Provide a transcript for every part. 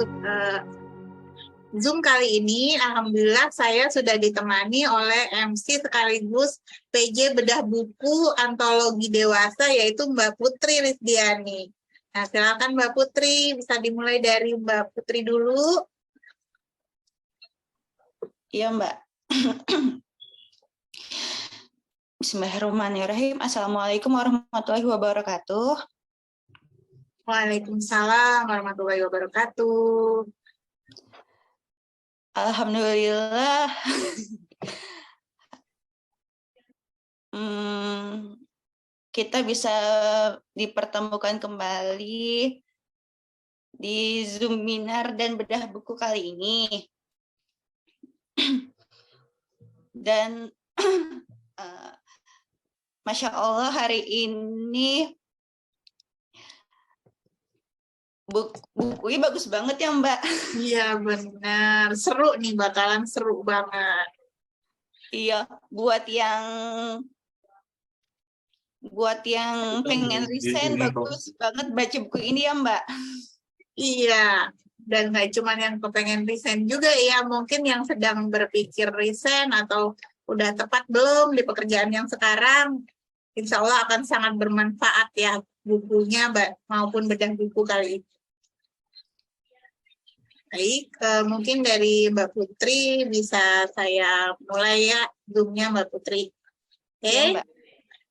untuk Zoom kali ini. Alhamdulillah saya sudah ditemani oleh MC sekaligus PJ Bedah Buku Antologi Dewasa, yaitu Mbak Putri Rizdiani. Nah, silakan Mbak Putri, bisa dimulai dari Mbak Putri dulu. Iya, Mbak. Bismillahirrahmanirrahim. Assalamualaikum warahmatullahi wabarakatuh. Waalaikumsalam warahmatullahi wabarakatuh. Alhamdulillah. Kita bisa dipertemukan kembali di Zoom Minar dan Bedah Buku kali ini. Dan Masya Allah hari ini bukunya bagus banget ya Mbak. Iya benar, seru nih, bakalan seru banget. Iya, buat yang pengen resign bagus banget baca buku ini ya Mbak. Iya, dan nggak cuma yang kepengen resign juga ya, mungkin yang sedang berpikir resign atau udah tepat belum di pekerjaan yang sekarang, insya Allah akan sangat bermanfaat ya bukunya maupun bedah buku kali ini. Baik, mungkin dari Mbak Putri bisa saya mulai ya Zoom-nya Mbak Putri. Oke, Ya, Mbak.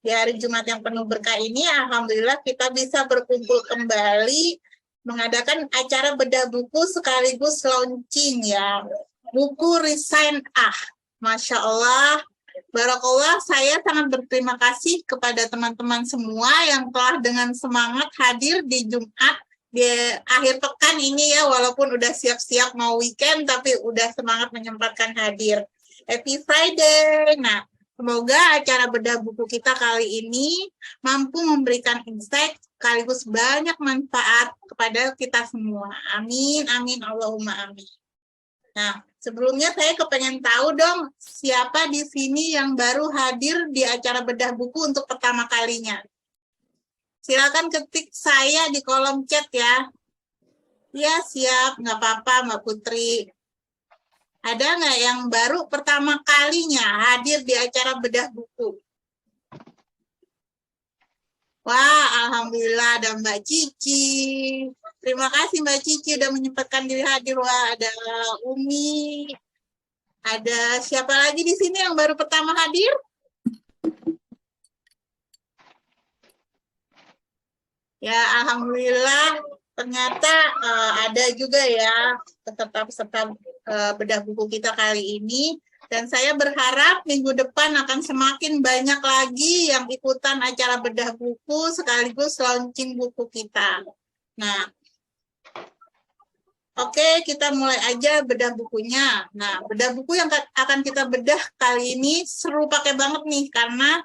Di hari Jumat yang penuh berkah ini, alhamdulillah kita bisa berkumpul kembali mengadakan acara bedah buku sekaligus launching ya. Buku Resign Masya Allah, Barakallah, saya sangat berterima kasih kepada teman-teman semua yang telah dengan semangat hadir di Jumat di akhir pekan ini ya, walaupun udah siap-siap mau weekend, tapi udah semangat menyempatkan hadir. Happy Friday! Nah, semoga acara bedah buku kita kali ini mampu memberikan insight sekaligus banyak manfaat kepada kita semua. Amin, amin, Allahumma amin. Nah, sebelumnya saya kepengen tahu dong, siapa di sini yang baru hadir di acara bedah buku untuk pertama kalinya? Silakan ketik saya di kolom chat ya. Ya, siap, nggak apa-apa Mbak Putri. Ada nggak yang baru pertama kalinya hadir di acara bedah buku? Wah, alhamdulillah ada Mbak Cici. Terima kasih Mbak Cici udah menyempatkan diri hadir. Wah, ada Umi. Ada siapa lagi di sini yang baru pertama hadir? Ya, alhamdulillah ternyata ada juga ya peserta-peserta bedah buku kita kali ini. Dan saya berharap minggu depan akan semakin banyak lagi yang ikutan acara bedah buku sekaligus launching buku kita. Nah, oke, kita mulai aja bedah bukunya. Nah, bedah buku yang akan kita bedah kali ini seru pakai banget nih, karena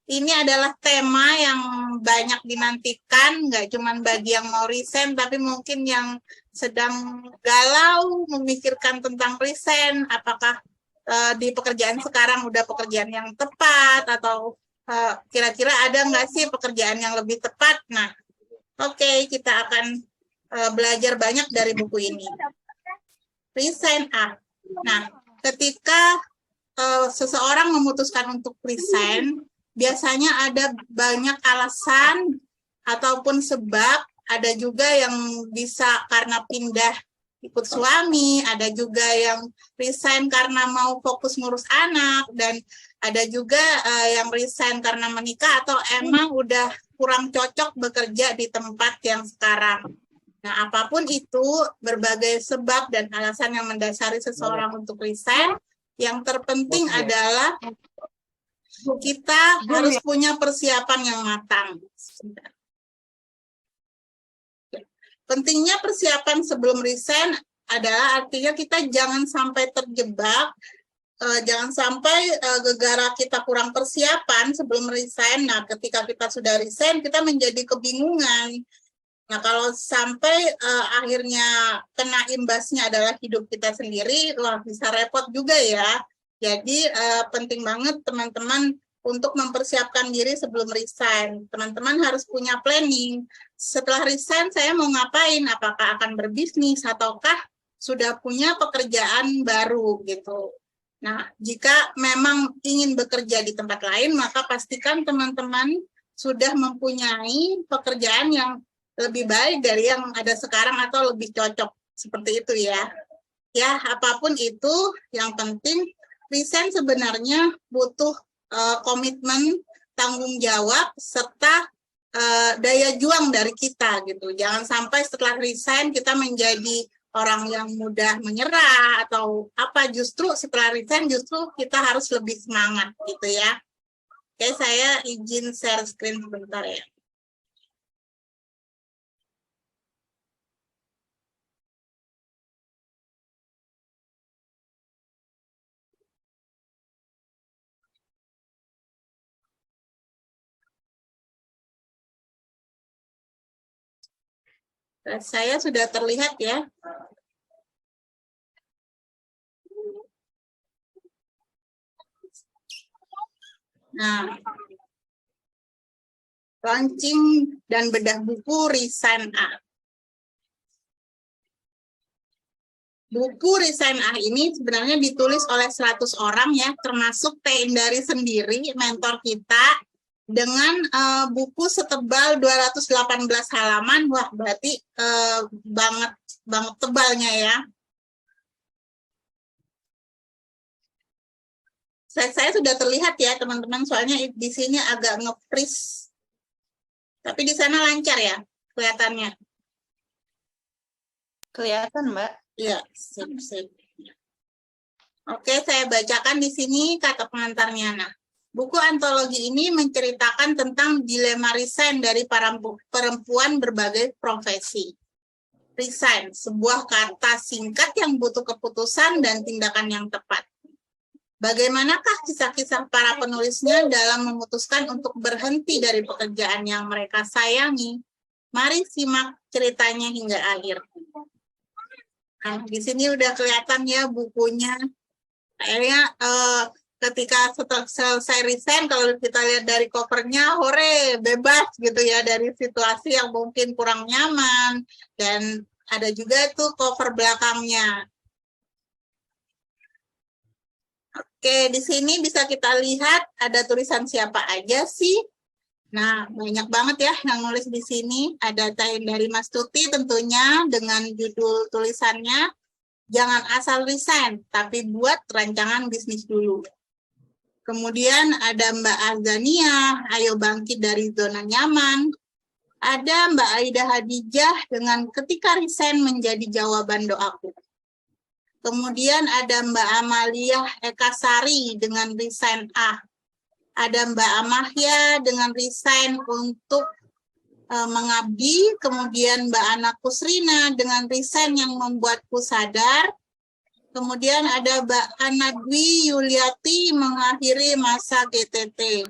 ini adalah tema yang banyak dinantikan, nggak cuma bagi yang mau resign, tapi mungkin yang sedang galau memikirkan tentang resign, apakah di pekerjaan sekarang udah pekerjaan yang tepat, atau kira-kira ada nggak sih pekerjaan yang lebih tepat. Nah, oke, kita akan belajar banyak dari buku ini. Resign Nah, ketika seseorang memutuskan untuk resign, biasanya ada banyak alasan ataupun sebab. Ada juga yang bisa karena pindah ikut suami, ada juga yang resign karena mau fokus ngurus anak, dan ada juga yang resign karena menikah atau emang udah kurang cocok bekerja di tempat yang sekarang. Nah, apapun itu, berbagai sebab dan alasan yang mendasari seseorang untuk resign, yang terpenting adalah kita harus punya persiapan yang matang. Pentingnya persiapan sebelum resign adalah artinya kita jangan sampai terjebak, jangan sampai gara-gara kita kurang persiapan sebelum resign. Nah, ketika kita sudah resign, kita menjadi kebingungan. Nah, kalau sampai akhirnya kena imbasnya adalah hidup kita sendiri, wah bisa repot juga ya. Jadi penting banget teman-teman untuk mempersiapkan diri sebelum resign. Teman-teman harus punya planning. Setelah resign, saya mau ngapain? Apakah akan berbisnis ataukah sudah punya pekerjaan baru gitu. Nah, jika memang ingin bekerja di tempat lain, maka pastikan teman-teman sudah mempunyai pekerjaan yang lebih baik dari yang ada sekarang atau lebih cocok. Seperti itu ya. Ya, apapun itu, yang penting resign sebenarnya butuh komitmen, tanggung jawab, serta daya juang dari kita gitu. Jangan sampai setelah resign kita menjadi orang yang mudah menyerah atau apa, justru setelah resign justru kita harus lebih semangat gitu ya. Oke, saya izin share screen sebentar ya. Saya sudah terlihat ya. Nah, launching dan bedah buku Resign A. Buku Resign A ini sebenarnya ditulis oleh 100 orang ya, termasuk Teh Indari sendiri, mentor kita, dengan buku setebal 218 halaman. Wah, berarti banget tebalnya ya. Saya sudah terlihat ya teman-teman, soalnya di sini agak nge-freeze. Tapi di sana lancar ya kelihatannya. Kelihatan, Mbak. Iya, sip. Oke, saya bacakan di sini kata pengantarnya. Nah, buku antologi ini menceritakan tentang dilema resign dari para perempuan berbagai profesi. Resign, sebuah kata singkat yang butuh keputusan dan tindakan yang tepat. Bagaimanakah kisah-kisah para penulisnya dalam memutuskan untuk berhenti dari pekerjaan yang mereka sayangi? Mari simak ceritanya hingga akhir. Nah, di sini udah kelihatan ya bukunya. Akhirnya ketika selesai resign, kalau kita lihat dari covernya, hore, bebas gitu ya dari situasi yang mungkin kurang nyaman. Dan ada juga tuh cover belakangnya. Oke, di sini bisa kita lihat ada tulisan siapa aja sih. Nah, banyak banget ya yang nulis di sini. Ada dari Mas Tuti tentunya dengan judul tulisannya, jangan asal resign, tapi buat rancangan bisnis dulu. Kemudian ada Mbak Azania, ayo bangkit dari zona nyaman. Ada Mbak Aida Hadijah dengan ketika resign menjadi jawaban doaku. Kemudian ada Mbak Amalia Ekasari dengan resign A. Ada Mbak Amahya dengan resign untuk mengabdi. Kemudian Mbak Ana Kusrina dengan resign yang membuatku sadar. Kemudian ada Mbak Ana Dwi Yuliati mengakhiri masa GTT.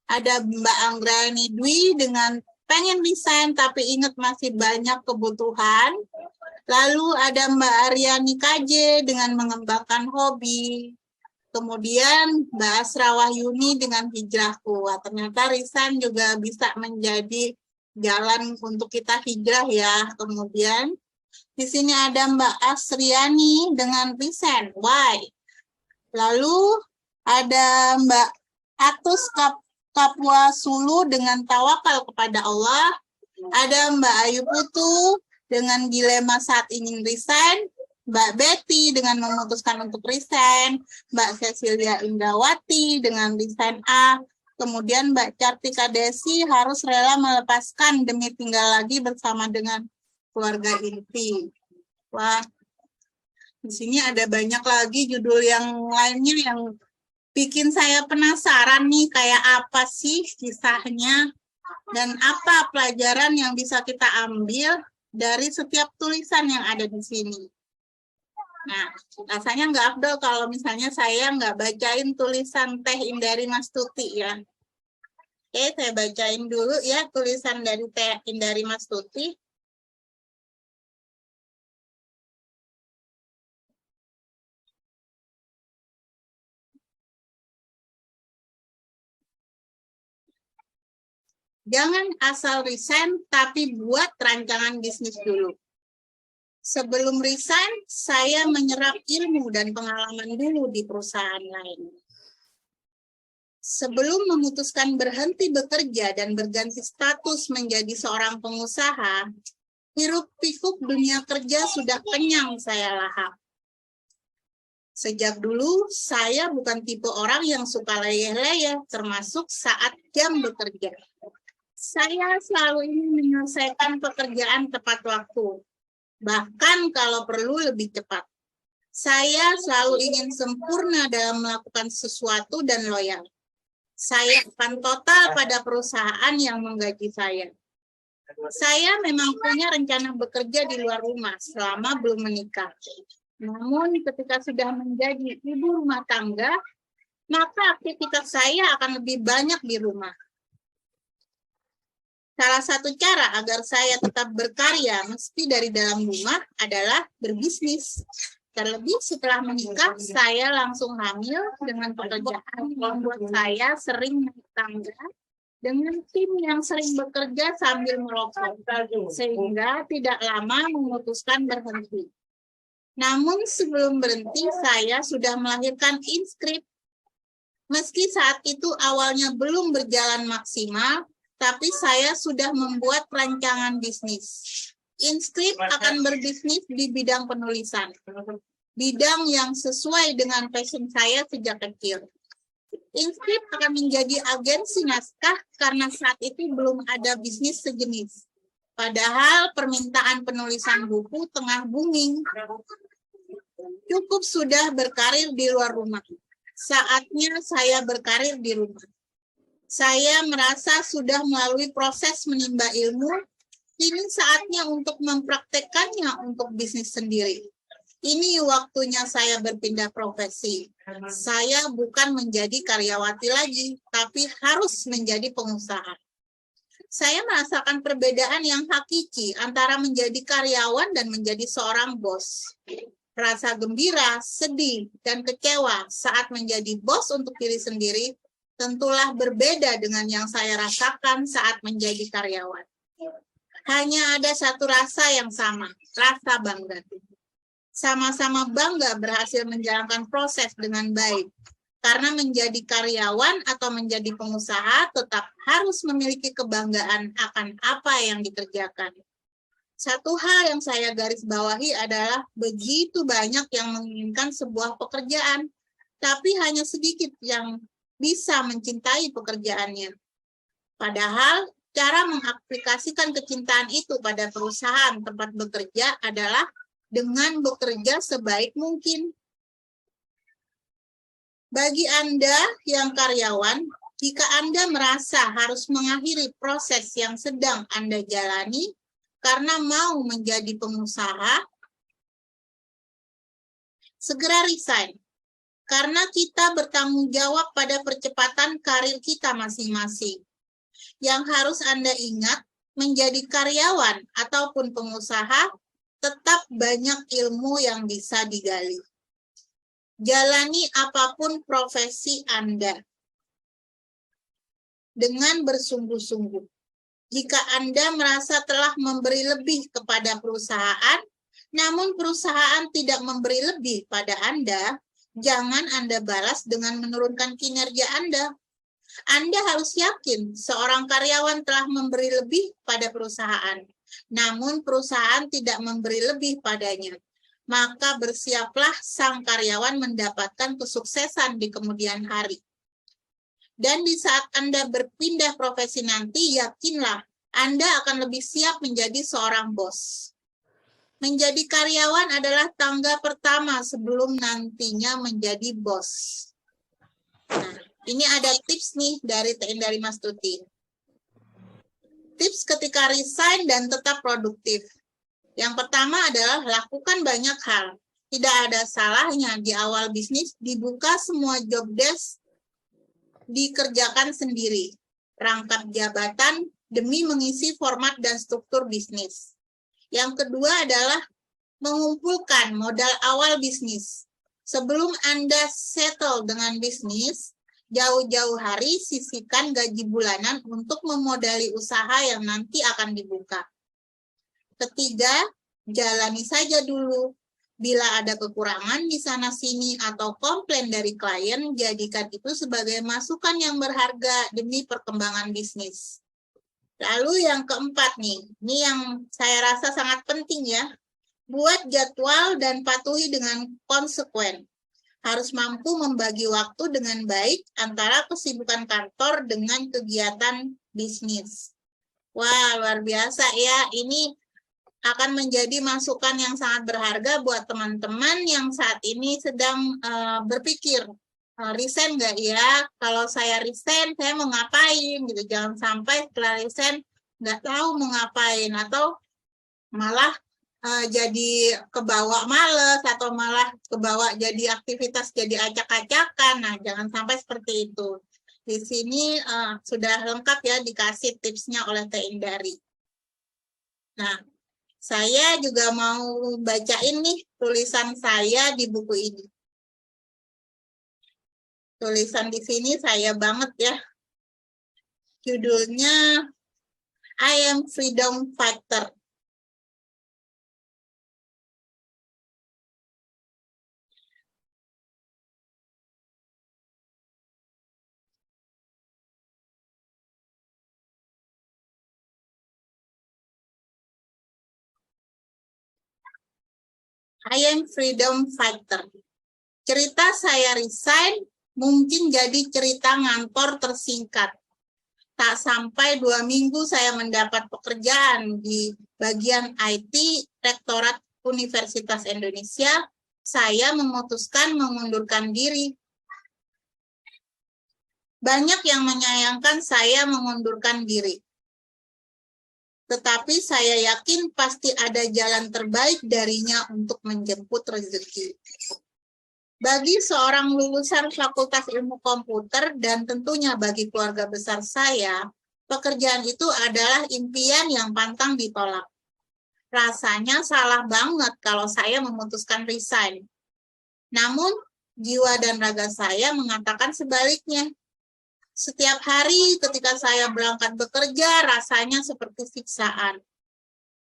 Ada Mbak Anggrani Dwi dengan pengen resign tapi ingat masih banyak kebutuhan. Lalu ada Mbak Aryani KJ dengan mengembangkan hobi. Kemudian Mbak Asra Wahyuni dengan hijrahku. Wah, ternyata resign juga bisa menjadi jalan untuk kita hijrah ya. Kemudian di sini ada Mbak Asriani dengan resign. Why? Lalu ada Mbak Atus Kapua Sulu dengan tawakal kepada Allah. Ada Mbak Ayu Putu dengan dilema saat ingin resign. Mbak Betty dengan memutuskan untuk resign. Mbak Cecilia Indrawati dengan resign A. Kemudian Mbak Cartika Desi harus rela melepaskan demi tinggal lagi bersama dengan keluarga inti. Wah, di sini ada banyak lagi judul yang lainnya yang bikin saya penasaran nih, kayak apa sih kisahnya dan apa pelajaran yang bisa kita ambil dari setiap tulisan yang ada di sini. Nah, rasanya nggak afdol kalau misalnya saya nggak bacain tulisan Teh Indari Mastuti ya. Oke, saya bacain dulu ya tulisan dari Teh Indari Mastuti. Jangan asal resign, tapi buat rancangan bisnis dulu. Sebelum resign, saya menyerap ilmu dan pengalaman dulu di perusahaan lain. Sebelum memutuskan berhenti bekerja dan berganti status menjadi seorang pengusaha, hiruk-pikuk dunia kerja sudah kenyang saya lahap. Sejak dulu, saya bukan tipe orang yang suka leyeh-leyeh, termasuk saat jam bekerja. Saya selalu ingin menyelesaikan pekerjaan tepat waktu, bahkan kalau perlu lebih cepat. Saya selalu ingin sempurna dalam melakukan sesuatu dan loyal. Saya akan total pada perusahaan yang menggaji saya. Saya memang punya rencana bekerja di luar rumah selama belum menikah. Namun ketika sudah menjadi ibu rumah tangga, maka aktivitas saya akan lebih banyak di rumah. Salah satu cara agar saya tetap berkarya meski dari dalam rumah adalah berbisnis. Terlebih setelah menikah, saya langsung hamil dengan pekerjaan yang membuat saya sering naik tangga dengan tim yang sering bekerja sambil merokok, sehingga tidak lama memutuskan berhenti. Namun sebelum berhenti, saya sudah melahirkan Inscript. Meski saat itu awalnya belum berjalan maksimal, tapi saya sudah membuat rancangan bisnis. Inscript akan berbisnis di bidang penulisan, bidang yang sesuai dengan passion saya sejak kecil. Inscript akan menjadi agensi naskah karena saat itu belum ada bisnis sejenis. Padahal permintaan penulisan buku tengah booming. Cukup sudah berkarir di luar rumah. Saatnya saya berkarir di rumah. Saya merasa sudah melalui proses menimba ilmu, kini saatnya untuk mempraktekkannya untuk bisnis sendiri. Ini waktunya saya berpindah profesi. Saya bukan menjadi karyawati lagi, tapi harus menjadi pengusaha. Saya merasakan perbedaan yang hakiki antara menjadi karyawan dan menjadi seorang bos. Rasa gembira, sedih, dan kecewa saat menjadi bos untuk diri sendiri tentulah berbeda dengan yang saya rasakan saat menjadi karyawan. Hanya ada satu rasa yang sama, rasa bangga. Sama-sama bangga berhasil menjalankan proses dengan baik. Karena menjadi karyawan atau menjadi pengusaha tetap harus memiliki kebanggaan akan apa yang dikerjakan. Satu hal yang saya garis bawahi adalah begitu banyak yang menginginkan sebuah pekerjaan, tapi hanya sedikit yang bisa mencintai pekerjaannya. Padahal, cara mengaplikasikan kecintaan itu pada perusahaan tempat bekerja adalah dengan bekerja sebaik mungkin. Bagi Anda yang karyawan, jika Anda merasa harus mengakhiri proses yang sedang Anda jalani karena mau menjadi pengusaha, segera resign. Karena kita bertanggung jawab pada percepatan karir kita masing-masing. Yang harus Anda ingat, menjadi karyawan ataupun pengusaha, tetap banyak ilmu yang bisa digali. Jalani apapun profesi Anda dengan bersungguh-sungguh. Jika Anda merasa telah memberi lebih kepada perusahaan, namun perusahaan tidak memberi lebih pada Anda, jangan Anda balas dengan menurunkan kinerja Anda. Anda harus yakin seorang karyawan telah memberi lebih pada perusahaan, namun perusahaan tidak memberi lebih padanya. Maka bersiaplah sang karyawan mendapatkan kesuksesan di kemudian hari. Dan di saat Anda berpindah profesi nanti, yakinlah Anda akan lebih siap menjadi seorang bos. Menjadi karyawan adalah tangga pertama sebelum nantinya menjadi bos. Nah, ini ada tips nih dari Mas Tuti. Tips ketika resign dan tetap produktif. Yang pertama adalah lakukan banyak hal. Tidak ada salahnya di awal bisnis dibuka semua job desk, dikerjakan sendiri. Rangkap jabatan demi mengisi format dan struktur bisnis. Yang kedua adalah mengumpulkan modal awal bisnis. Sebelum Anda settle dengan bisnis, jauh-jauh hari sisihkan gaji bulanan untuk memodali usaha yang nanti akan dibuka. Ketiga, jalani saja dulu. Bila ada kekurangan di sana-sini atau komplain dari klien, jadikan itu sebagai masukan yang berharga demi perkembangan bisnis. Lalu yang keempat nih, ini yang saya rasa sangat penting ya. Buat jadwal dan patuhi dengan konsekuen. Harus mampu membagi waktu dengan baik antara kesibukan kantor dengan kegiatan bisnis. Wah, luar biasa ya. Ini akan menjadi masukan yang sangat berharga buat teman-teman yang saat ini sedang berpikir, resign nggak ya? Kalau saya resign, saya mau ngapain? Gitu. Jangan sampai setelah resign nggak tahu mau ngapain, atau malah jadi kebawa males, atau malah kebawa jadi aktivitas jadi acak-acakan. Nah, jangan sampai seperti itu. Di sini sudah lengkap ya dikasih tipsnya oleh Teh Indari. Nah, saya juga mau bacain nih tulisan saya di buku ini. Tulisan di sini saya banget ya. Judulnya I Am Freedom Fighter. I am freedom fighter. Cerita saya resign mungkin jadi cerita ngantor tersingkat. Tak sampai 2 minggu saya mendapat pekerjaan di bagian IT Rektorat Universitas Indonesia. Saya memutuskan mengundurkan diri. Banyak yang menyayangkan saya mengundurkan diri. Tetapi saya yakin pasti ada jalan terbaik darinya untuk menjemput rezeki. Bagi seorang lulusan Fakultas Ilmu Komputer dan tentunya bagi keluarga besar saya, pekerjaan itu adalah impian yang pantang ditolak. Rasanya salah banget kalau saya memutuskan resign. Namun, jiwa dan raga saya mengatakan sebaliknya. Setiap hari ketika saya berangkat bekerja, rasanya seperti siksaan.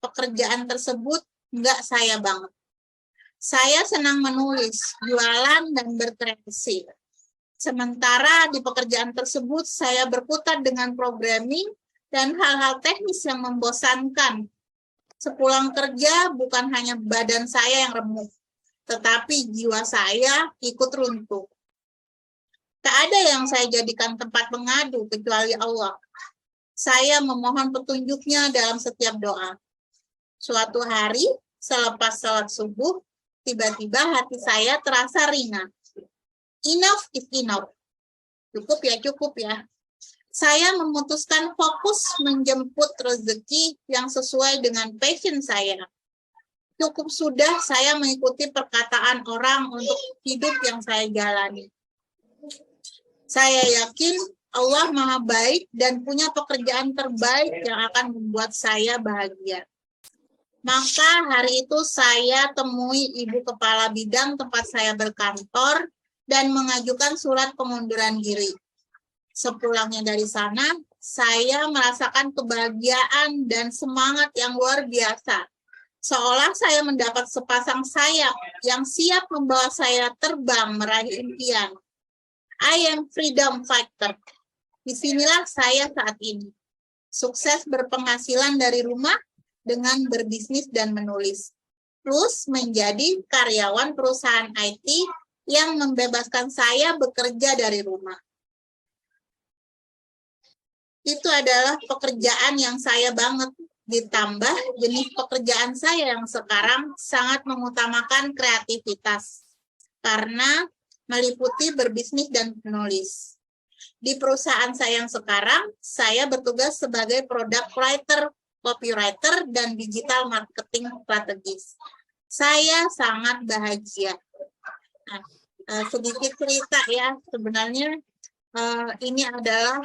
Pekerjaan tersebut enggak saya banget. Saya senang menulis, jualan, dan berkreasi. Sementara di pekerjaan tersebut, saya berkutat dengan programming dan hal-hal teknis yang membosankan. Sepulang kerja, bukan hanya badan saya yang remuk, tetapi jiwa saya ikut runtuh. Tak ada yang saya jadikan tempat mengadu kecuali Allah. Saya memohon petunjuknya dalam setiap doa. Suatu hari, selepas salat subuh, tiba-tiba hati saya terasa ringan. Enough is enough. Cukup ya. Saya memutuskan fokus menjemput rezeki yang sesuai dengan passion saya. Cukup sudah saya mengikuti perkataan orang untuk hidup yang saya jalani. Saya yakin Allah Maha Baik dan punya pekerjaan terbaik yang akan membuat saya bahagia. Maka hari itu saya temui Ibu Kepala Bidang tempat saya berkantor dan mengajukan surat pengunduran diri. Sepulangnya dari sana, saya merasakan kebahagiaan dan semangat yang luar biasa. Seolah saya mendapat sepasang sayap yang siap membawa saya terbang meraih impian. I am freedom fighter. Disinilah saya saat ini. Sukses berpenghasilan dari rumah dengan berbisnis dan menulis. Terus menjadi karyawan perusahaan IT yang membebaskan saya bekerja dari rumah. Itu adalah pekerjaan yang saya banget. Ditambah jenis pekerjaan saya yang sekarang sangat mengutamakan kreativitas. Karena meliputi berbisnis dan menulis. Di perusahaan saya yang sekarang, saya bertugas sebagai product writer, copywriter, dan digital marketing strategis. Saya sangat bahagia. Nah, sedikit cerita ya, sebenarnya ini adalah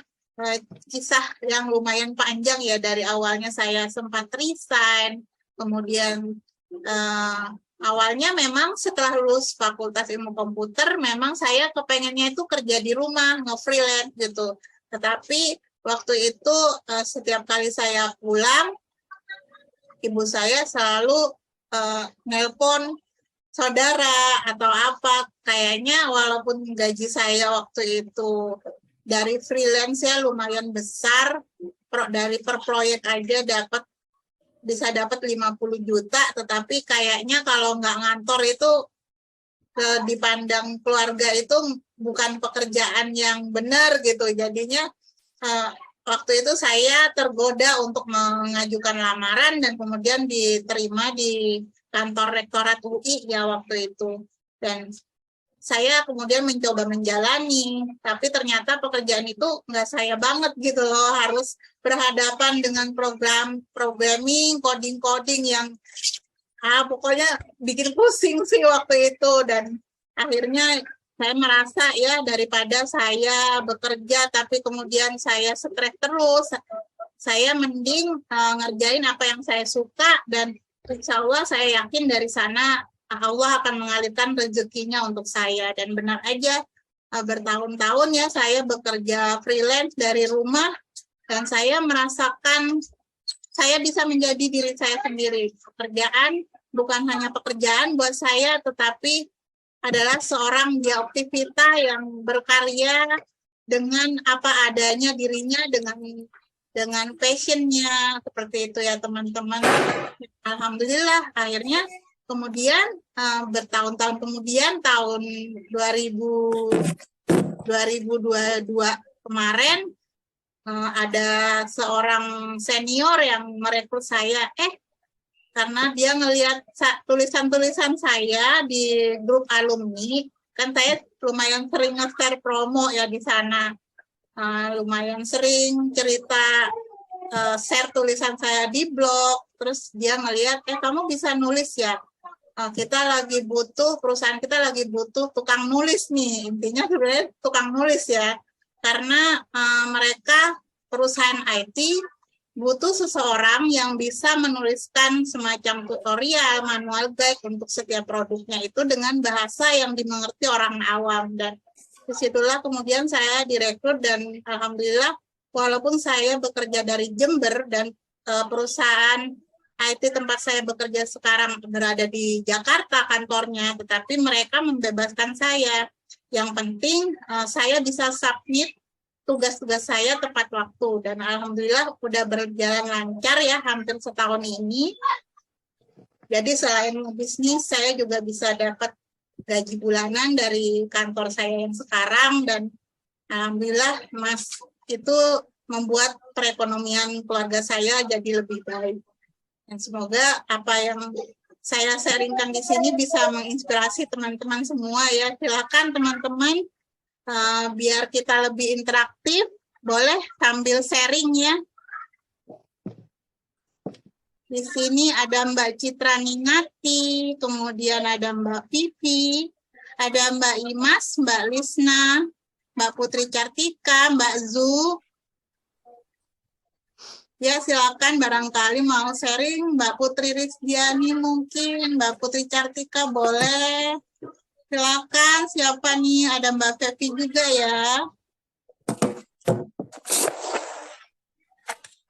kisah yang lumayan panjang ya. Dari awalnya saya sempat resign, kemudian awalnya memang setelah lulus Fakultas Ilmu Komputer, memang saya kepengennya itu kerja di rumah, nge-freelance gitu. Tetapi waktu itu setiap kali saya pulang, ibu saya selalu nelpon saudara atau apa. Kayaknya walaupun gaji saya waktu itu dari freelance ya lumayan besar, dari per proyek aja bisa dapat 50 juta, tetapi kayaknya kalau nggak ngantor itu dipandang keluarga itu bukan pekerjaan yang benar gitu. Jadinya waktu itu saya tergoda untuk mengajukan lamaran dan kemudian diterima di kantor rektorat UI ya waktu itu. Dan saya kemudian mencoba menjalani, tapi ternyata pekerjaan itu nggak saya banget gitu loh, harus berhadapan dengan programming, coding yang pokoknya bikin pusing sih waktu itu. Dan akhirnya saya merasa ya daripada saya bekerja tapi kemudian saya stres terus, saya mending ngerjain apa yang saya suka, dan insya Allah saya yakin dari sana Allah akan mengalirkan rezekinya untuk saya. Dan benar aja bertahun-tahun ya saya bekerja freelance dari rumah, dan saya merasakan saya bisa menjadi diri saya sendiri. Pekerjaan bukan hanya pekerjaan buat saya, tetapi adalah seorang Dioptivita yang berkarya dengan apa adanya dirinya, dengan passionnya, seperti itu ya teman-teman. Alhamdulillah akhirnya kemudian bertahun-tahun kemudian tahun 2022 kemarin ada seorang senior yang merekrut saya, karena dia ngelihat tulisan-tulisan saya di grup alumni, kan saya lumayan sering nge-share promo ya di sana, lumayan sering cerita, share tulisan saya di blog. Terus dia ngelihat, kamu bisa nulis ya, perusahaan kita lagi butuh tukang nulis nih. Intinya sebenarnya tukang nulis ya, karena mereka perusahaan IT butuh seseorang yang bisa menuliskan semacam tutorial, manual guide untuk setiap produknya itu dengan bahasa yang dimengerti orang awam. Dan disitulah kemudian saya direkrut, dan alhamdulillah walaupun saya bekerja dari Jember dan perusahaan IT tempat saya bekerja sekarang berada di Jakarta kantornya, tetapi mereka membebaskan saya. Yang penting saya bisa submit tugas-tugas saya tepat waktu, dan alhamdulillah udah berjalan lancar ya hampir setahun ini. Jadi selain bisnis, saya juga bisa dapat gaji bulanan dari kantor saya yang sekarang, dan alhamdulillah Mas itu membuat perekonomian keluarga saya jadi lebih baik. Dan semoga apa yang saya sharingkan di sini bisa menginspirasi teman-teman semua ya. Silakan teman-teman, biar kita lebih interaktif, boleh sambil sharing ya. Di sini ada Mbak Citra Ninati, kemudian ada Mbak Vivi, ada Mbak Imas, Mbak Lisna, Mbak Putri Cartika, Mbak Zu. Ya, silakan barangkali mau sharing. Mbak Putri Rizdiani mungkin, Mbak Putri Cartika boleh. Silakan, siapa nih? Ada Mbak Fevi juga ya.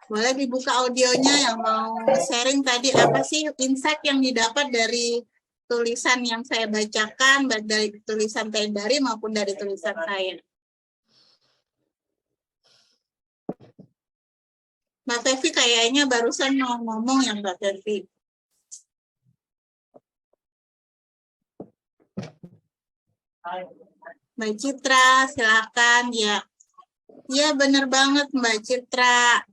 Boleh dibuka audionya yang mau sharing tadi, apa sih insight yang didapat dari tulisan yang saya bacakan, baik dari tulisan Tedari maupun dari tulisan saya. Mbak Fevi kayaknya barusan mau ngomong ya Mbak Fevi. Mbak Citra, silakan ya. Iya benar banget Mbak Citra.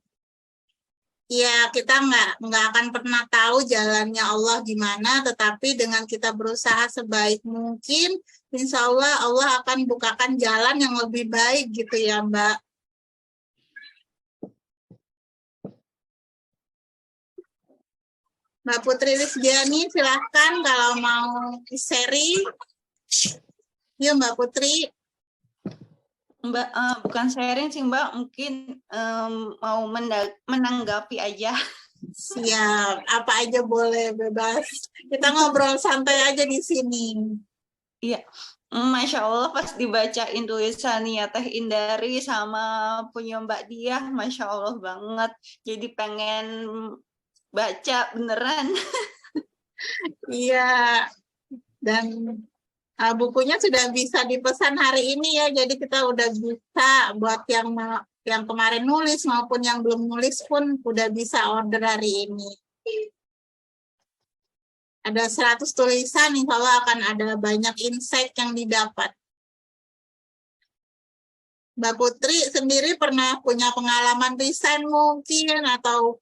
Ya kita nggak akan pernah tahu jalannya Allah gimana, tetapi dengan kita berusaha sebaik mungkin, insya Allah Allah akan bukakan jalan yang lebih baik gitu ya Mbak. Mbak Putri Rizdiani, silahkan kalau mau sharing. Yuk Mbak Putri. Mbak, bukan sharing sih Mbak, mungkin mau menanggapi aja. Siap, apa aja boleh, bebas. Kita ngobrol santai aja di sini. Iya, Masya Allah pas dibacain tulisannya Teh Indari sama punya Mbak Diah, Masya Allah banget. Jadi pengen baca beneran. Iya, dan bukunya sudah bisa dipesan hari ini ya, jadi kita udah bisa buat yang kemarin nulis maupun yang belum nulis pun udah bisa order hari ini. Ada 100 tulisan, insya Allah akan ada banyak insight yang didapat. Mbak Putri sendiri pernah punya pengalaman desain mungkin atau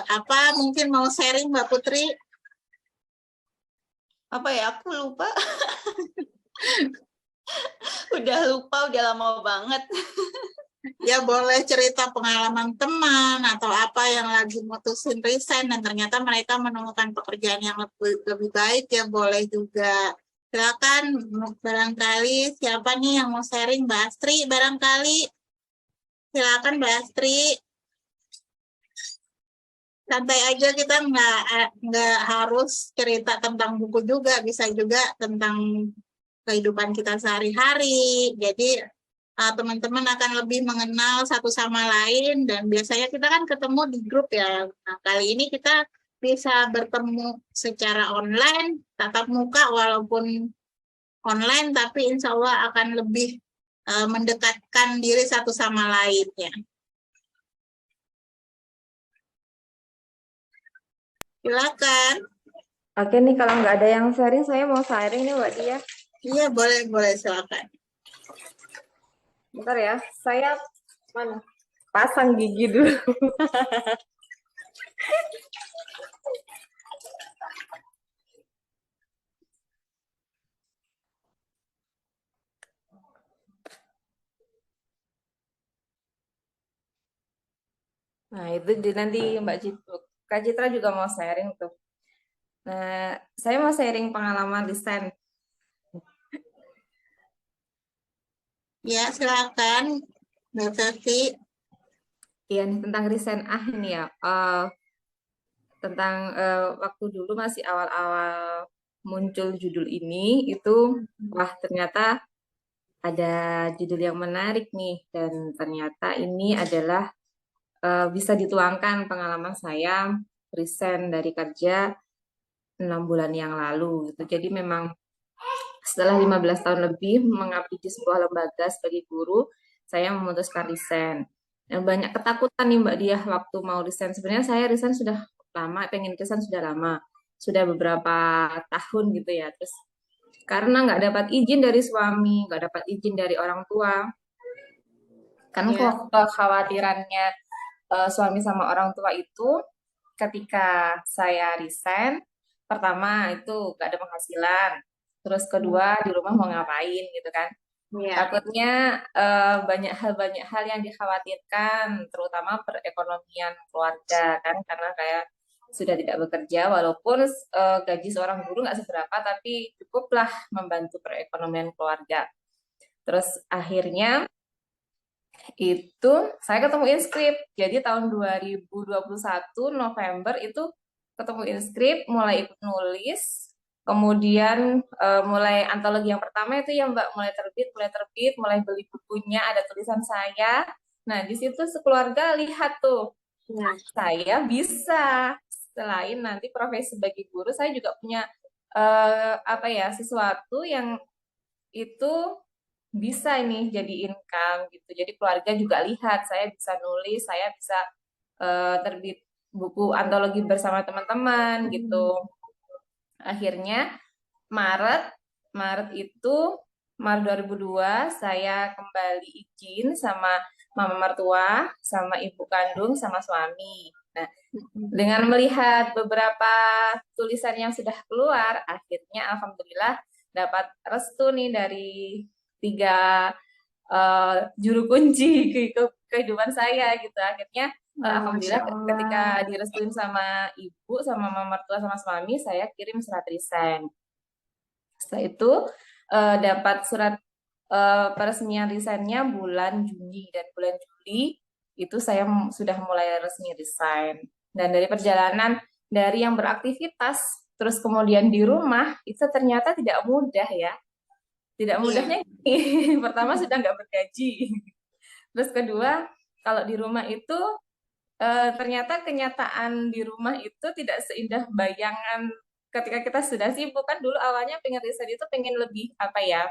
apa mungkin mau sharing Mbak Putri? Apa ya, aku lupa. Udah lupa, udah lama banget. Ya boleh cerita pengalaman teman atau apa yang lagi mutusin resign dan ternyata mereka menemukan pekerjaan yang lebih baik, ya boleh juga. Silakan, barangkali siapa nih yang mau sharing? Mbak Astri barangkali. Silakan Mbak Astri. Santai aja, kita nggak harus cerita tentang buku juga, bisa juga tentang kehidupan kita sehari-hari. Jadi teman-teman akan lebih mengenal satu sama lain dan biasanya kita kan ketemu di grup ya. Nah, kali ini kita bisa bertemu secara online, tatap muka walaupun online, tapi insya Allah akan lebih mendekatkan diri satu sama lain ya. Silakan. Oke nih, kalau nggak ada yang sharing, saya mau sharing nih Mbak Dia. Iya, boleh silakan. Bentar ya, saya mana? Pasang gigi dulu. Nah, itu nanti Kak Citra juga mau sharing tuh. Nah, saya mau sharing pengalaman desain. Ya, silakan, Mbak Fevi. Iya, nih, tentang resign ini ya. Tentang waktu dulu masih awal-awal muncul judul ini, itu wah ternyata ada judul yang menarik nih. Dan ternyata ini adalah bisa dituangkan pengalaman saya resign dari kerja 6 bulan yang lalu gitu. Jadi memang setelah 15 tahun lebih mengabdi di sebuah lembaga sebagai guru, saya memutuskan resign. Yang banyak ketakutan nih Mbak Diah waktu mau resign. Sebenarnya saya resign sudah lama, pengen resign sudah lama, sudah beberapa tahun gitu ya. Terus karena nggak dapat izin dari suami, nggak dapat izin dari orang tua, kan Ya. kekhawatirannya suami sama orang tua itu ketika saya resign, pertama itu gak ada penghasilan, terus kedua di rumah mau ngapain gitu kan. Ya. Takutnya banyak hal yang dikhawatirkan, terutama perekonomian keluarga kan, karena kayak sudah tidak bekerja, walaupun gaji seorang guru nggak seberapa, tapi cukuplah membantu perekonomian keluarga. Terus akhirnya itu saya ketemu Inscript. Jadi tahun 2021 November itu ketemu Inscript, mulai ikut nulis, kemudian mulai antologi yang pertama itu ya Mbak, mulai beli bukunya, ada tulisan saya. Nah, di situ sekeluarga lihat tuh, Ya. saya bisa selain nanti profesi sebagai guru, saya juga punya apa ya, sesuatu yang itu bisa ini jadi income gitu. Jadi keluarga juga lihat saya bisa nulis, saya bisa terbit buku antologi bersama teman-teman gitu. Akhirnya Maret Maret itu Maret 2002 saya kembali izin sama mama mertua, sama ibu kandung, sama suami. Nah, dengan melihat beberapa tulisan yang sudah keluar, akhirnya alhamdulillah dapat restu nih dari 3 juru kunci kehidupan saya gitu. Akhirnya alhamdulillah ketika direstuin sama ibu, sama mama mertua, sama suami, saya kirim surat resign. Setelah itu dapat surat peresmian resignnya bulan Juni, dan bulan Juli itu saya sudah mulai resmi resign. Dan dari perjalanan dari yang beraktivitas terus kemudian di rumah itu ternyata tidak mudah ya. Tidak Iya. mudahnya gini, pertama sudah nggak bergaji. Terus kedua, kalau di rumah itu ternyata kenyataan di rumah itu tidak seindah bayangan ketika kita sudah sibuk. Kan dulu awalnya pengen riset itu pengen lebih apa ya,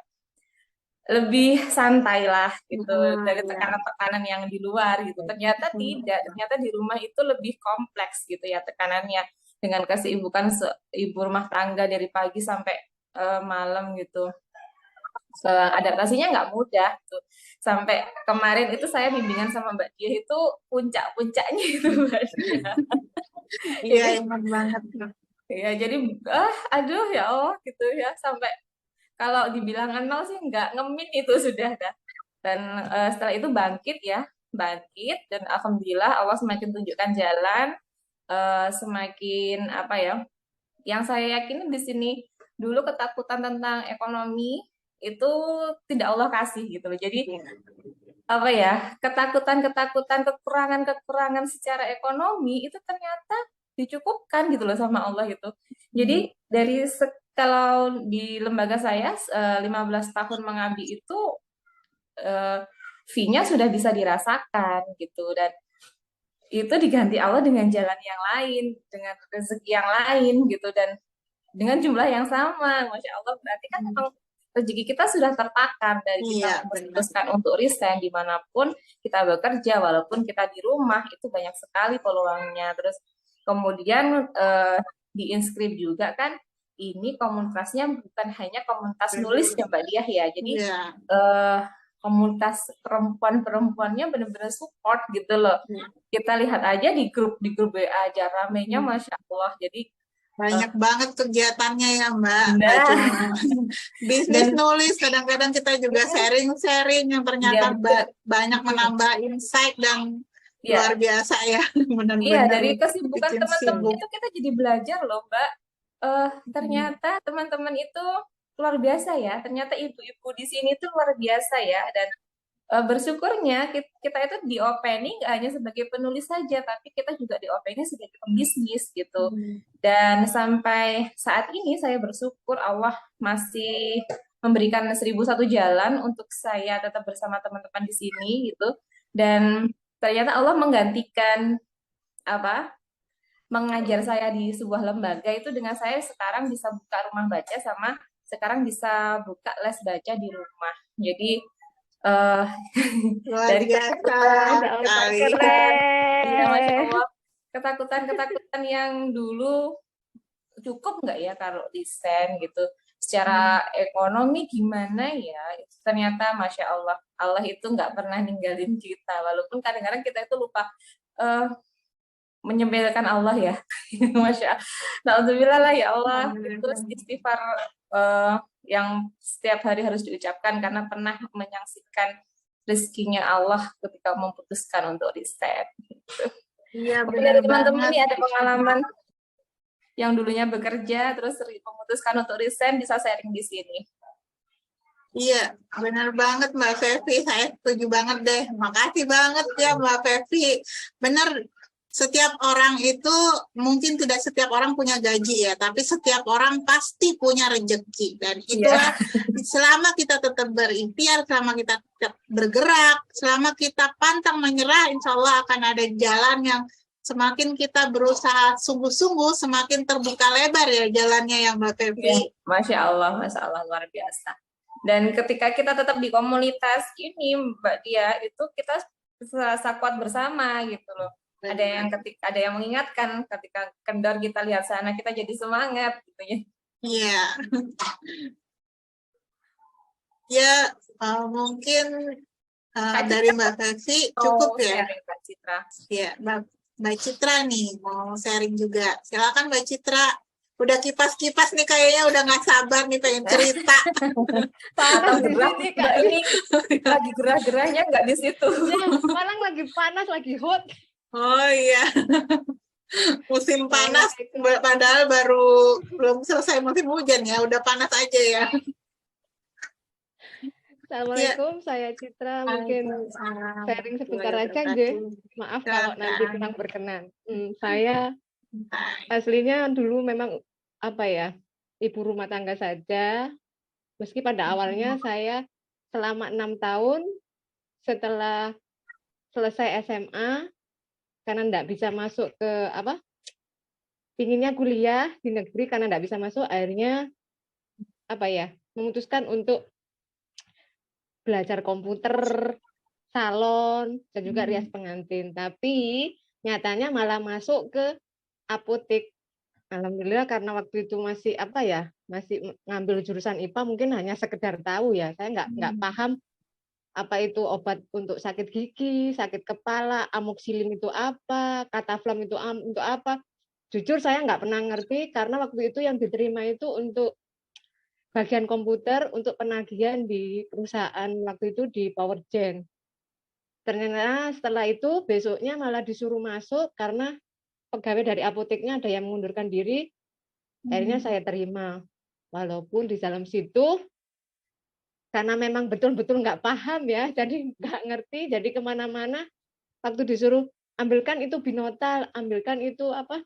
lebih santai lah gitu dari Iya. tekanan-tekanan yang di luar gitu. Ternyata tidak, ternyata di rumah itu lebih kompleks gitu ya tekanannya dengan kesibukan ibu rumah tangga dari pagi sampai malam gitu. Adaptasinya nggak mudah tuh. Sampai kemarin itu saya bimbingan sama Mbak Dia itu puncak-puncaknya itu Mbak Dia. Iya, Jadi ingat banget. ya jadi aduh ya Allah gitu ya sampai kalau dibilang nol sih nggak ngemin itu sudah dah. Dan setelah itu bangkit ya, bangkit dan alhamdulillah Allah semakin tunjukkan jalan, semakin apa ya? Yang saya yakini di sini dulu ketakutan tentang ekonomi itu tidak Allah kasih gitu loh. Jadi apa ya, ketakutan-ketakutan, kekurangan-kekurangan secara ekonomi itu ternyata dicukupkan gitu loh sama Allah gitu. Jadi dari kalau di lembaga saya 15 tahun mengabdi itu fee-nya sudah bisa dirasakan gitu dan itu diganti Allah dengan jalan yang lain, dengan rezeki yang lain gitu dan dengan jumlah yang sama, Masya Allah berarti kan memang rezeki kita sudah tertakar dari kita Iya, benar. memutuskan untuk resign dimanapun kita bekerja, walaupun kita di rumah itu banyak sekali peluangnya. Terus kemudian di inskrip juga kan ini komunitasnya bukan hanya komunitas nulis ya Mbak Diah ya, jadi Iya. komunitas perempuan-perempuannya benar-benar support gitu loh. Kita lihat aja di grup WA aja ramenya Masya Allah. Jadi Banyak banget kegiatannya ya Mbak. Nah. Nggak cuma bisnis Dan- nulis, kadang-kadang kita juga sharing-sharing yang ternyata banyak menambah insight dan Iya. luar biasa ya. Iya, Benar-benar dari kesibukan bikin teman-teman sibuk. itu kita jadi belajar loh, Mbak. Ternyata teman-teman itu luar biasa ya. Ternyata ibu-ibu di sini tuh luar biasa ya. Dan bersyukurnya kita itu di opening nggak hanya sebagai penulis saja, tapi kita juga di opening sebagai pembisnis gitu. Dan sampai saat ini saya bersyukur Allah masih memberikan 1001 jalan untuk saya tetap bersama teman-teman di sini gitu. Dan ternyata Allah menggantikan apa? Mengajar saya di sebuah lembaga itu dengan saya sekarang bisa buka rumah baca sama sekarang bisa buka les baca di rumah. Jadi Luar dari biasa ketakutan, sekali. iya, Masya Allah, ketakutan-ketakutan yang dulu cukup nggak ya kalau desain gitu, secara ekonomi gimana ya, itu ternyata Masya Allah, Allah itu nggak pernah ninggalin kita, walaupun kadang-kadang kita itu lupa menyembelihkan Allah ya. Masya Allah. Alhamdulillah lah ya Allah. Terus istighfar yang setiap hari harus diucapkan karena pernah menyaksikan rezekinya Allah ketika memutuskan untuk riset. Gitu. Iya, Mungkin dari benar teman-teman banget. ini ada pengalaman yang dulunya bekerja terus memutuskan untuk resign bisa sharing di sini. Iya, benar banget Mbak Fevi. Saya setuju banget deh. Makasih banget ya Mbak Fevi. Benar, setiap orang itu mungkin tidak setiap orang punya gaji ya, tapi setiap orang pasti punya rezeki. Dan itulah selama kita tetap berikhtiar, selama kita tetap bergerak, selama kita pantang menyerah, insya Allah akan ada jalan yang semakin kita berusaha sungguh-sungguh, semakin terbuka lebar ya jalannya ya Mbak Fevi. Ya, Masya Allah luar biasa. Dan ketika kita tetap di komunitas ini Mbak Dia, itu kita serasa kuat bersama gitu loh. Ada yang mengingatkan ketika kendor kita lihat sana kita jadi semangat gitu ya. Iya. Ya, mungkin dari Mbak Fevi cukup ya. Mbak Citra. Ya, Mbak Citra nih mau sharing juga. Silakan Mbak Citra. Udah kipas-kipas nih kayaknya udah nggak sabar nih pengen cerita. Atau gerah nih Kak ini lagi gerah-gerahnya nggak di situ. Malang lagi panas, lagi hot. Oh iya. Musim panas padahal belum selesai musim hujan ya, udah panas aja ya. Assalamualaikum, saya Citra. Mungkin Waalaikumsalam sharing sebentar warahmatullahi aja, nggih. wabarakatuh. Maaf kalau nanti Silakan. kurang berkenan. Saya Hai. aslinya dulu memang apa ya, ibu rumah tangga saja. Meski pada awalnya saya selama 6 tahun setelah selesai SMA, karena nggak bisa masuk ke apa, pinginnya kuliah di negeri karena nggak bisa masuk, akhirnya apa ya, memutuskan untuk belajar komputer, salon, dan juga rias pengantin. Tapi nyatanya malah masuk ke apotek. Alhamdulillah karena waktu itu masih apa ya, masih ngambil jurusan IPA mungkin hanya sekedar tahu ya. Saya nggak paham apa itu obat untuk sakit gigi, sakit kepala, amoxicillin itu apa, cataflam itu untuk apa. Jujur saya nggak pernah ngerti karena waktu itu yang diterima itu untuk bagian komputer untuk penagihan di perusahaan waktu itu di Powergen. Ternyata setelah itu besoknya malah disuruh masuk karena pegawai dari apoteknya ada yang mengundurkan diri, akhirnya saya terima. Walaupun di dalam situ, karena memang betul-betul nggak paham ya, jadi nggak ngerti, jadi kemana-mana, waktu disuruh ambilkan itu binotal, ambilkan itu apa,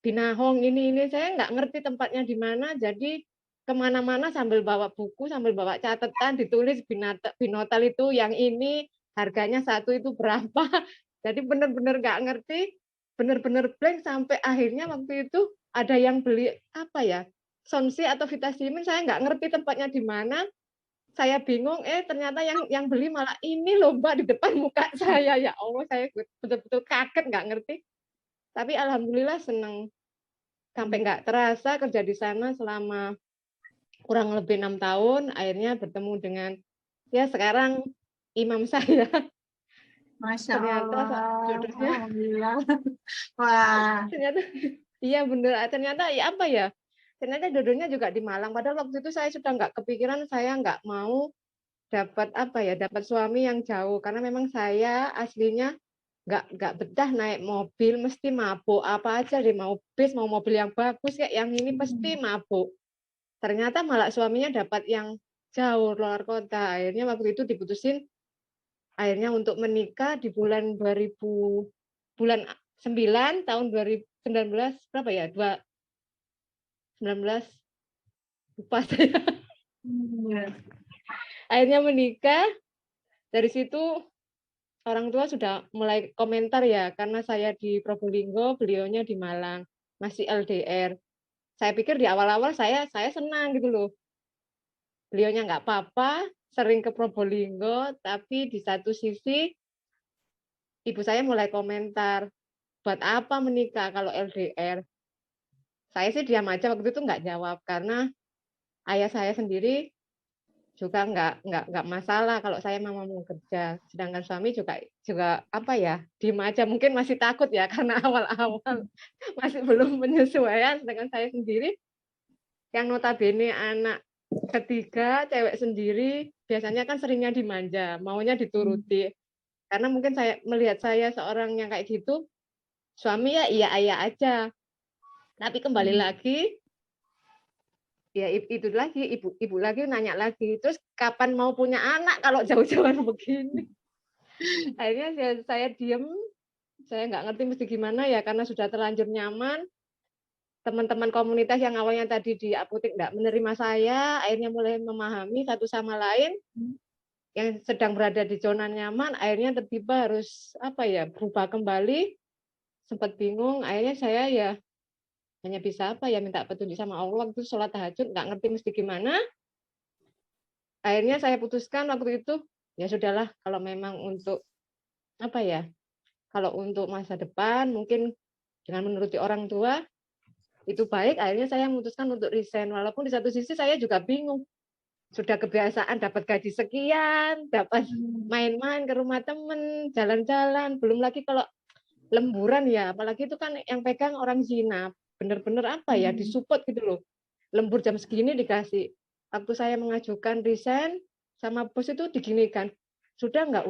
binahong, ini, saya nggak ngerti tempatnya di mana, jadi kemana-mana sambil bawa buku, sambil bawa catatan, ditulis binotal itu yang ini, harganya satu itu berapa, jadi benar-benar nggak ngerti, benar-benar blank sampai akhirnya waktu itu ada yang beli apa ya, Sonsi atau Vitamin, saya nggak ngerti tempatnya di mana, saya bingung, ternyata yang beli malah ini loh Mbak di depan muka saya, ya Allah saya betul-betul kaget nggak ngerti, tapi alhamdulillah senang sampai nggak terasa kerja di sana selama kurang lebih 6 tahun, akhirnya bertemu dengan ya sekarang imam saya. Masya Ternyata Allah. jodohnya Alhamdulillah. Wah. ternyata iya bener, ternyata ya apa ya, ternyata jodohnya juga di Malang. Padahal waktu itu saya sudah nggak kepikiran, saya nggak mau dapat apa ya, dapat suami yang jauh. Karena memang saya aslinya nggak betah naik mobil, mesti mabuk. Apa aja deh, mau bis, mau mobil yang bagus, kayak yang ini pasti mabuk. Ternyata malah suaminya dapat yang jauh, luar kota. Akhirnya waktu itu diputusin, akhirnya untuk menikah di bulan 2000, bulan 9 tahun 2019 berapa ya? 19 lupa saya. Akhirnya menikah, dari situ orang tua sudah mulai komentar ya, karena saya di Probolinggo, beliaunya di Malang, masih LDR. Saya pikir di awal-awal saya senang gitu loh. Beliaunya nggak apa-apa, sering ke Probolinggo, tapi di satu sisi ibu saya mulai komentar, buat apa menikah kalau LDR? Saya sih diam aja waktu itu nggak jawab karena ayah saya sendiri juga nggak masalah kalau saya mau kerja, sedangkan suami juga apa ya, diam aja, mungkin masih takut ya karena awal-awal masih belum penyesuaian, sedangkan saya sendiri yang notabene anak ketiga, cewek sendiri, biasanya kan seringnya dimanja, maunya dituruti. Karena mungkin saya melihat saya seorang yang kayak gitu, suami ya iya aja. Tapi kembali lagi, ya itu lagi, ibu lagi nanya lagi, terus kapan mau punya anak kalau jauh-jauhan begini? Akhirnya saya diem, saya nggak ngerti mesti gimana ya, karena sudah terlanjur nyaman. Teman-teman komunitas yang awalnya tadi di apotek nggak menerima saya, akhirnya mulai memahami satu sama lain, yang sedang berada di zona nyaman, akhirnya tiba-tiba harus apa ya, berubah kembali, sempat bingung, akhirnya saya ya hanya bisa apa ya, minta petunjuk sama Allah, waktu sholat tahajud nggak ngerti mesti gimana, akhirnya saya putuskan waktu itu, ya sudahlah, kalau memang untuk apa ya, kalau untuk masa depan mungkin dengan menuruti orang tua itu baik, akhirnya saya memutuskan untuk resign, walaupun di satu sisi saya juga bingung, sudah kebiasaan dapat gaji sekian, dapat main-main ke rumah temen, jalan-jalan, belum lagi kalau lemburan ya, apalagi itu kan yang pegang orang Cina, bener-bener apa ya, disupport gitu loh, lembur jam segini dikasih. Waktu saya mengajukan resign sama bos itu diginikan, sudah nggak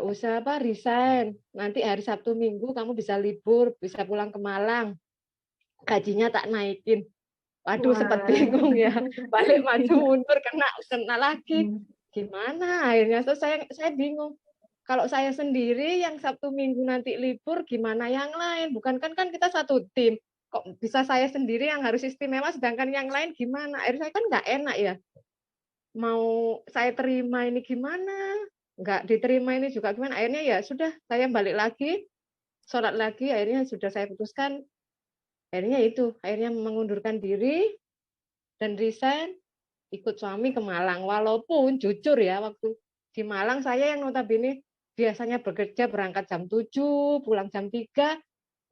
usah apa resign, nanti hari Sabtu Minggu kamu bisa libur, bisa pulang ke Malang, gajinya tak naikin. Waduh, sempat bingung ya. Balik maju mundur kena lagi. Gimana? Akhirnya terus saya bingung. Kalau saya sendiri yang Sabtu Minggu nanti libur, gimana yang lain? Bukan kan kita satu tim. Kok bisa saya sendiri yang harus istimewa, sedangkan yang lain gimana? Akhirnya saya kan nggak enak ya. Mau saya terima ini gimana? Nggak diterima ini juga gimana? Akhirnya ya sudah, saya balik lagi, sholat lagi. Akhirnya sudah saya putuskan. Akhirnya mengundurkan diri dan resign, ikut suami ke Malang. Walaupun jujur ya, waktu di Malang saya yang notabene biasanya bekerja berangkat jam 7, pulang jam 3,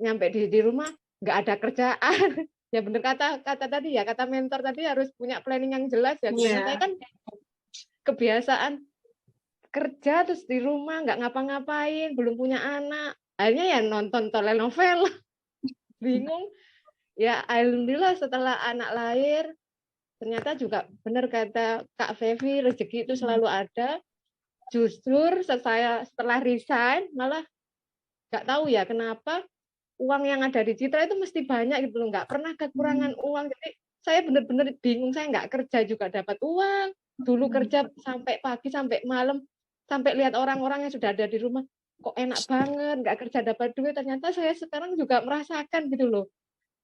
nyampe di rumah nggak ada kerjaan. Ya benar kata tadi ya, kata mentor tadi harus punya planning yang jelas ya. Saya kan kebiasaan kerja terus di rumah nggak ngapa-ngapain, belum punya anak. Akhirnya ya nonton telenovela. Bingung. Ya alhamdulillah setelah anak lahir, ternyata juga benar kata Kak Fevi, rezeki itu selalu ada. Justru setelah resign, malah nggak tahu ya kenapa uang yang ada di Citra itu mesti banyak gitu loh, nggak pernah kekurangan uang. Jadi saya benar-benar bingung, saya nggak kerja juga dapat uang. Dulu kerja sampai pagi, sampai malam, sampai lihat orang-orang yang sudah ada di rumah, kok enak banget, nggak kerja dapat duit. Ternyata saya sekarang juga merasakan gitu loh.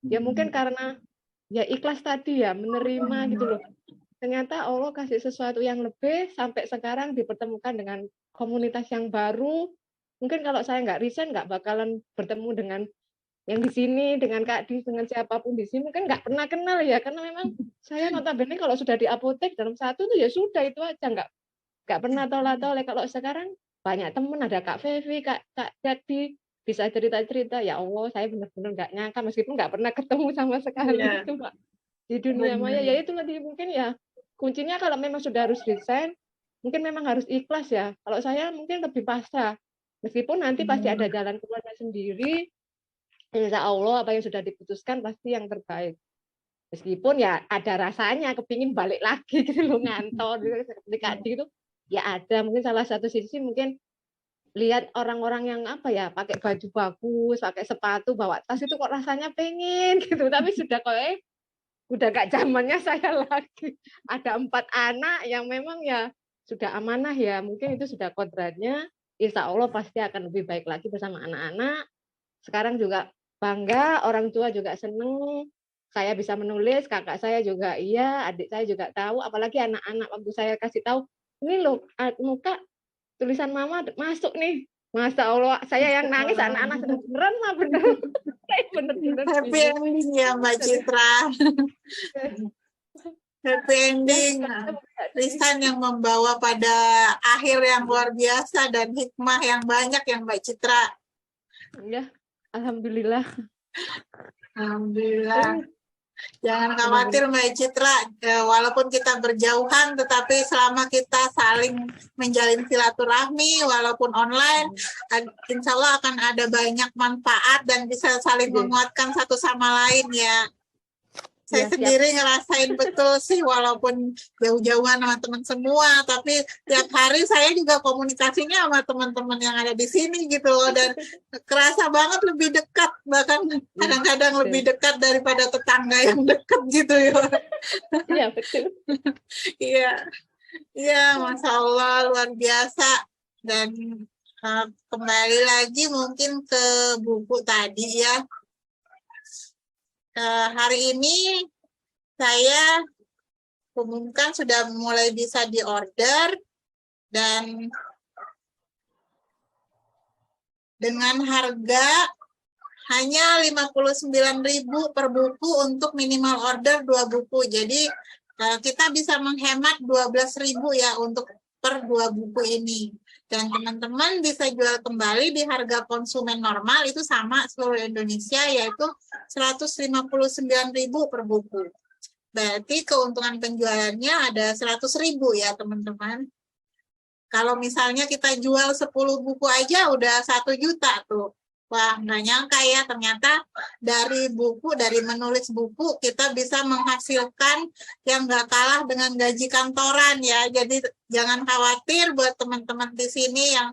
Ya mungkin karena ya ikhlas tadi ya, menerima gitu loh. Ternyata Allah kasih sesuatu yang lebih, sampai sekarang dipertemukan dengan komunitas yang baru. Mungkin kalau saya nggak resign, nggak bakalan bertemu dengan yang di sini, dengan Kak Dis, dengan siapapun di sini. Mungkin nggak pernah kenal ya, karena memang saya notabene kalau sudah di apotek dalam satu tuh ya sudah itu aja, nggak pernah tolak-tolak. Kalau sekarang banyak teman, ada Kak Fevi, Kak Jadi, bisa cerita-cerita. Ya Allah, saya benar-benar nggak nyangka, meskipun nggak pernah ketemu sama sekali itu Pak. Di dunia maya, ya itu tadi mungkin ya, kuncinya kalau memang sudah harus resign, mungkin memang harus ikhlas ya. Kalau saya mungkin lebih pasrah. Meskipun nanti pasti ada jalan keluarnya sendiri, insya Allah apa yang sudah diputuskan pasti yang terbaik. Meskipun ya ada rasanya kepingin balik lagi gitu loh, ngantor seperti Kak Di itu ya ada. Mungkin salah satu sisi mungkin lihat orang-orang yang apa ya, pakai baju bagus, pakai sepatu, bawa tas itu kok rasanya pengen gitu. Tapi sudah udah gak zamannya saya lagi. Ada 4 anak yang memang ya sudah amanah ya, mungkin itu sudah kodratnya. Insya Allah pasti akan lebih baik lagi bersama anak-anak. Sekarang juga bangga, orang tua juga seneng. Saya bisa menulis, kakak saya juga iya, adik saya juga tahu. Apalagi anak-anak waktu saya kasih tahu, ini loh muka tulisan mama masuk nih. Masya Allah, saya yang nangis, anak-anak beneran mah bener. Bener-bener happy ending ya Mbak Citra. Happy ending. Resign yang membawa pada akhir yang luar biasa dan hikmah yang banyak yang Mbak Citra. Ya, alhamdulillah. Alhamdulillah. Jangan khawatir Mbak Citra, walaupun kita berjauhan, tetapi selama kita saling menjalin silaturahmi, walaupun online, insya Allah akan ada banyak manfaat dan bisa saling menguatkan satu sama lain ya. Saya sendiri ngerasain betul sih, walaupun jauh-jauhan sama teman semua, tapi tiap hari saya juga komunikasinya sama teman-teman yang ada di sini gitu loh, dan kerasa banget lebih dekat, bahkan kadang-kadang lebih dekat daripada tetangga yang dekat gitu ya. Iya, betul. Iya, Masya Allah, luar biasa. Dan kembali lagi mungkin ke buku tadi ya. Hari ini saya umumkan sudah mulai bisa diorder dan dengan harga hanya 59.000 per buku untuk minimal order 2 buku. Jadi kita bisa menghemat 12.000 ya untuk per 2 buku ini. Dan teman-teman bisa jual kembali di harga konsumen normal itu sama seluruh Indonesia, yaitu 159.000 per buku. Berarti keuntungan penjualannya ada 100.000 ya teman-teman. Kalau misalnya kita jual 10 buku aja udah 1 juta tuh. Wah, nggak nyangka ya, ternyata dari menulis buku kita bisa menghasilkan yang nggak kalah dengan gaji kantoran ya. Jadi jangan khawatir buat teman-teman di sini yang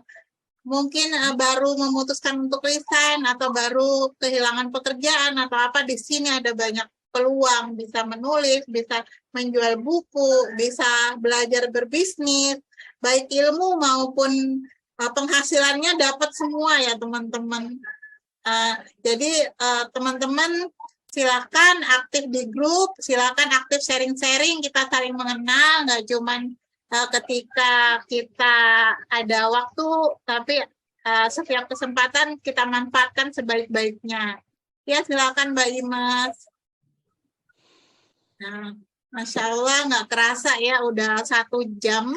mungkin baru memutuskan untuk resign atau baru kehilangan pekerjaan atau apa, di sini ada banyak peluang, bisa menulis, bisa menjual buku, bisa belajar berbisnis, baik ilmu maupun penghasilannya dapat semua ya teman-teman. Jadi teman-teman silakan aktif di grup, silakan aktif sharing-sharing, kita saling mengenal, nggak cuman ketika kita ada waktu, tapi setiap kesempatan kita manfaatkan sebaik-baiknya. Ya, silakan Mbak Imas. Nah, Masya Allah, nggak kerasa ya, udah 1 jam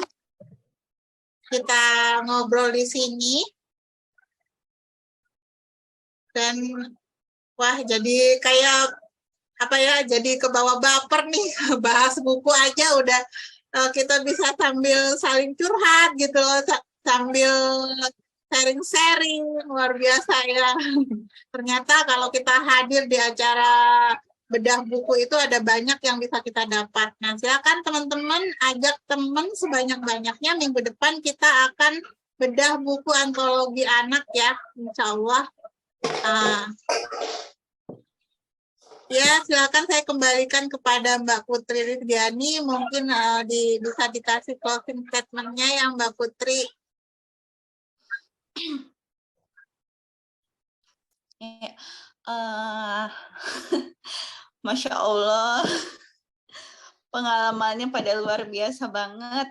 kita ngobrol di sini. Dan, wah, jadi kayak, apa ya, jadi kebawa baper nih, bahas buku aja udah kita bisa sambil saling curhat gitu loh, sambil sharing-sharing, luar biasa ya. Ternyata kalau kita hadir di acara bedah buku itu ada banyak yang bisa kita dapat. Nah, silakan teman-teman ajak teman sebanyak-banyaknya. Minggu depan kita akan bedah buku antologi anak ya, insya Allah. Ya, silakan saya kembalikan kepada Mbak Putri Ridhiani. Mungkin bisa dikasih closing statement-nya ya Mbak Putri. Masya Allah, pengalamannya pada luar biasa banget.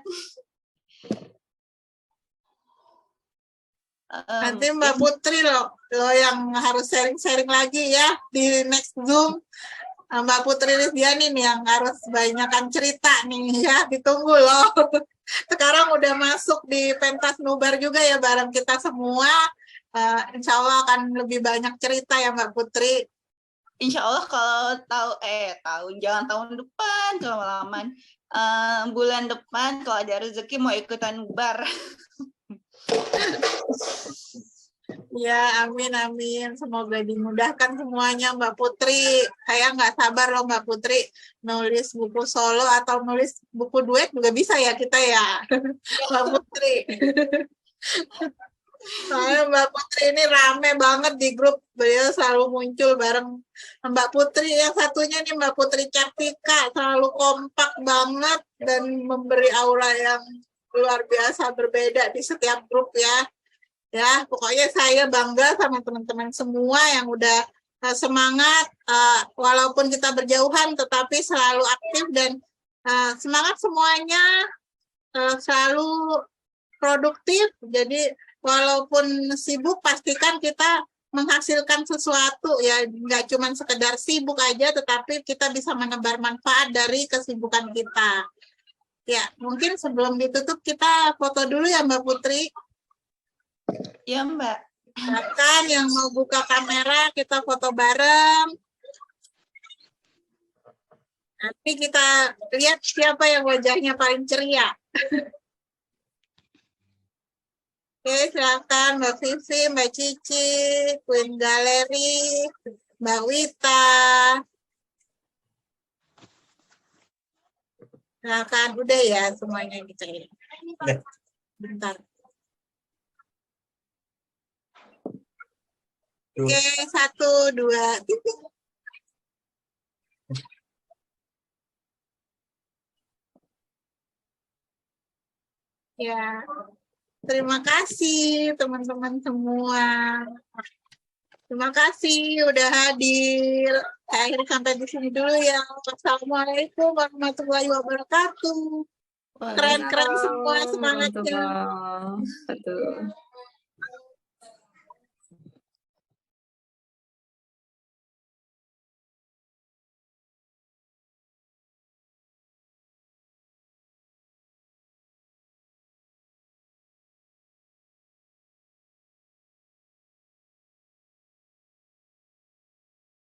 Nanti Mbak Putri loh yang harus sharing-sharing lagi ya di next Zoom. Mbak Putri Ridhiani nih yang harus banyakkan cerita nih ya, ditunggu loh. Sekarang udah masuk di pentas nubar juga ya bareng kita semua. Insya Allah akan lebih banyak cerita ya Mbak Putri. Insya Allah kalau jangan tahun depan, kelamaan bulan depan kalau ada rezeki mau ikutan nubar. Ya, amin, amin. Semoga dimudahkan semuanya Mbak Putri. Saya nggak sabar loh Mbak Putri nulis buku solo atau nulis buku duet juga bisa ya kita ya, Mbak Putri. Soalnya Mbak Putri ini rame banget di grup, beliau selalu muncul bareng Mbak Putri. Yang satunya nih Mbak Putri Kartika, selalu kompak banget dan memberi aura yang luar biasa berbeda di setiap grup ya. Ya, pokoknya saya bangga sama teman-teman semua yang udah semangat, walaupun kita berjauhan tetapi selalu aktif dan semangat semuanya, selalu produktif. Jadi walaupun sibuk pastikan kita menghasilkan sesuatu ya, nggak cuma sekedar sibuk aja tetapi kita bisa menebar manfaat dari kesibukan kita. Ya, mungkin sebelum ditutup kita foto dulu ya Mbak Putri. Ya Mbak. Silakan yang mau buka kamera kita foto bareng. Nanti kita lihat siapa yang wajahnya paling ceria. Oke, silakan Mbak Vivi, Mbak Cici, Queen Galeri, Mbak Wita. Silakan, udah ya semuanya gitu ya. Bentar. Oke, 1, 2, titik. Ya, terima kasih teman-teman semua. Terima kasih udah hadir. Saya akhiri sampai di sini dulu ya. Wassalamualaikum warahmatullahi wabarakatuh. Keren-keren semua semangatnya. Betul.